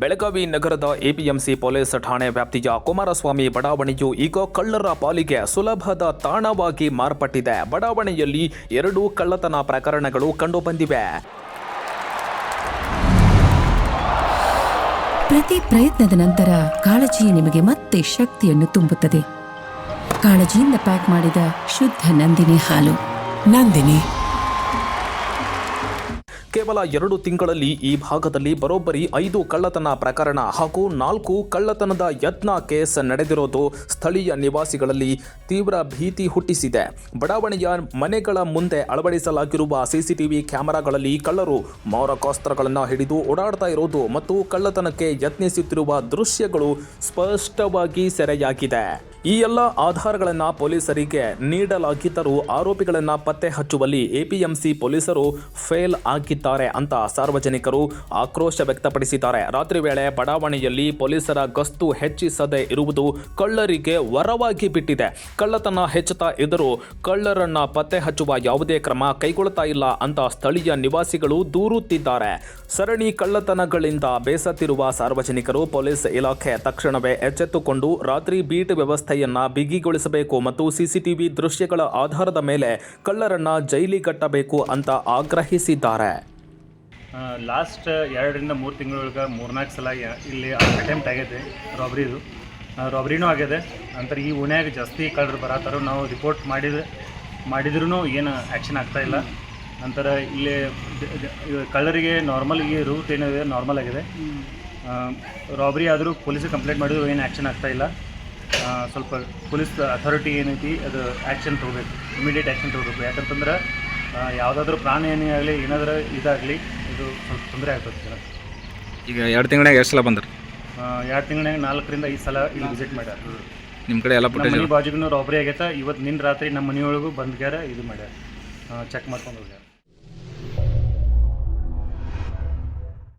ಬೆಳಗಾವಿ ನಗರದ APMC police ಠಾಣೆ ವ್ಯಾಪ್ತಿಯ ಕುಮಾರಸ್ವಾಮಿ ಬಡಾವಣೆಯು ಈಗ ಕಳ್ಳರ ಪಾಲಿಗೆ ಸುಲಭದ ತಾಣವಾಗಿ ಮಾರ್ಪಟ್ಟಿದೆ. ಬಡಾವಣೆಯಲ್ಲಿ 2 ಕಳ್ಳತನ ಪ್ರಕರಣಗಳು ಕಂಡುಬಂದಿವೆ. ಪ್ರತಿ ಪ್ರಯತ್ನದ ನಂತರ ಕಾಳಜಿ ನಿಮಗೆ ಮತ್ತೆ ಶಕ್ತಿಯನ್ನು ತುಂಬುತ್ತದೆ. ಕಾಳಜಿಯಿಂದ ಪ್ಯಾಕ್ ಮಾಡಿದ ಶುದ್ಧ ನಂದಿನಿ ಹಾಲು. ನಂದಿನಿ. ಕೇವಲ 2 ತಿಂಗಳಲ್ಲಿ ಈ ಭಾಗದಲ್ಲಿ ಬರೋಬ್ಬರಿ 5 ಕಳ್ಳತನ ಪ್ರಕರಣ ಹಾಗೂ 4 ಕಳ್ಳತನದ ಯತ್ನ ಕೇಸ್ ನಡೆದಿರೋದು ಸ್ಥಳೀಯ ನಿವಾಸಿಗಳಲ್ಲಿ ತೀವ್ರ ಭೀತಿ ಹುಟ್ಟಿಸಿದೆ. ಬಡಾವಣೆಯ ಮನೆಗಳ ಮುಂದೆ ಅಳವಡಿಸಲಾಗಿರುವ ಸಿಸಿಟಿವಿ ಕ್ಯಾಮೆರಾಗಳಲ್ಲಿ ಕಳ್ಳರು ಮಾರಕಾಸ್ತ್ರಗಳನ್ನು ಹಿಡಿದು ಓಡಾಡ್ತಾ ಇರೋದು ಮತ್ತು ಕಳ್ಳತನಕ್ಕೆ ಯತ್ನಿಸುತ್ತಿರುವ ದೃಶ್ಯಗಳು ಸ್ಪಷ್ಟವಾಗಿ ಸೆರೆಯಾಗಿದೆ. ಈ ಎಲ್ಲ ಆಧಾರಗಳನ್ನು ಪೊಲೀಸರಿಗೆ ನೀಡಲಾಗಿದ್ದರೂ ಆರೋಪಿಗಳನ್ನು ಪತ್ತೆ ಹಚ್ಚುವಲ್ಲಿ ಎಪಿಎಂಸಿ ಪೊಲೀಸರು ಫೇಲ್ ಆಗಿದ್ದಾರೆ ಅಂತ ಸಾರ್ವಜನಿಕರು ಆಕ್ರೋಶ ವ್ಯಕ್ತಪಡಿಸಿದ್ದಾರೆ. ರಾತ್ರಿ ವೇಳೆ ಬಡಾವಣೆಯಲ್ಲಿ ಪೊಲೀಸರ ಗಸ್ತು ಹೆಚ್ಚಿಸದೇ ಇರುವುದು ಕಳ್ಳರಿಗೆ ವರವಾಗಿ ಬಿಟ್ಟಿದೆ. ಕಳ್ಳತನ ಹೆಚ್ಚುತ್ತಾ ಇದ್ದರೂ ಕಳ್ಳರನ್ನ ಪತ್ತೆ ಹಚ್ಚುವ ಯಾವುದೇ ಕ್ರಮ ಕೈಗೊಳ್ಳುತ್ತಾ ಇಲ್ಲ ಅಂತ ಸ್ಥಳೀಯ ನಿವಾಸಿಗಳು ದೂರುತ್ತಿದ್ದಾರೆ. ಸರಣಿ ಕಳ್ಳತನಗಳಿಂದ ಬೇಸತ್ತಿರುವ ಸಾರ್ವಜನಿಕರು ಪೊಲೀಸ್ ಇಲಾಖೆ ತಕ್ಷಣವೇ ಎಚ್ಚೆತ್ತುಕೊಂಡು ರಾತ್ರಿ ಬೀಟ್ ವ್ಯವಸ್ಥೆಯನ್ನ ಬಿಗಿಗೊಳಿಸಬೇಕು ಮತ್ತು ಸಿಸಿಟಿವಿ ದೃಶ್ಯಗಳ ಆಧಾರದ ಮೇಲೆ ಕಳ್ಳರನ್ನ ಜೈಲಿಗಟ್ಟಬೇಕು ಅಂತ ಆಗ್ರಹಿಸಿದ್ದಾರೆ. ಲಾಸ್ಟ್ 2ರಿಂದ 3 ತಿಂಗಳೊಳಗೆ 3-4 ಸಲ ಇಲ್ಲಿ ಅಟೆಂಪ್ಟ್ ಆಗೈತೆ ರಾಬ್ರಿನೂ ಆಗಿದೆ. ನಂತರ ಈ ಓಣ್ಯಾಗ ಜಾಸ್ತಿ ಕಳ್ಳರು ಬರತ್ತಾರ. ನಾವು ರಿಪೋರ್ಟ್ ಮಾಡಿದ್ರೂ ಏನು ಆ್ಯಕ್ಷನ್ ಆಗ್ತಾಯಿಲ್ಲ. ನಂತರ ಇಲ್ಲಿ ಕಳ್ಳರಿಗೆ ನಾರ್ಮಲ್ ಈ ರೂಟ್ ಏನಿದೆ ನಾರ್ಮಲ್ ಆಗಿದೆ. ರಾಬ್ರಿ ಆದರೂ ಪೊಲೀಸಿಗೆ ಕಂಪ್ಲೇಂಟ್ ಮಾಡಿದ್ರು ಏನು ಆ್ಯಕ್ಷನ್ ಆಗ್ತಾಯಿಲ್ಲ. ಸ್ವಲ್ಪ ಪೊಲೀಸ್ ಅಥಾರಿಟಿ ಏನೈತಿ ಅದು ಆ್ಯಕ್ಷನ್ ತೊಗೋಬೇಕು, ಇಮಿಡಿಯೇಟ್ ಆ್ಯಕ್ಷನ್ ತೊಗೋಬೇಕು. ಯಾಕಂತಂದ್ರೆ ಯಾವುದಾದ್ರೂ ಪ್ರಾಣಿ ಏನೇ ಆಗಲಿ ಏನಾದರೂ ಇದಾಗಲಿ ಇದು ಸ್ವಲ್ಪ ತೊಂದರೆ ಆಗ್ತದೆ ಜನ. ಈಗ 2 ತಿಂಗಳಾಗ ಎಷ್ಟು ಸಲ ಬಂದ್ರಿ? 2 ತಿಂಗಳಾಗ 4ರಿಂದ 5 ಸಲ ಇಲ್ಲಿ ವಿಸಿಟ್ ಮಾಡ್ಯಾರ. ನಿಮ್ಮ ಕಡೆ ಎಲ್ಲ ನಮ್ಮ ಮನೆ ಬಾಜುಗೂ ರಾಬ್ರಿ ಆಗೈತೆ. ಇವತ್ತು ನಿನ್ನ ರಾತ್ರಿ ನಮ್ಮ ಮನೆಯೊಳಗೂ ಬಂದ್ಗ್ಯಾರ ಇದು ಮಾಡ್ಯಾರ, ಚೆಕ್ ಮಾಡ್ಕೊಂಡು ಹೋಗ್ಯಾರ.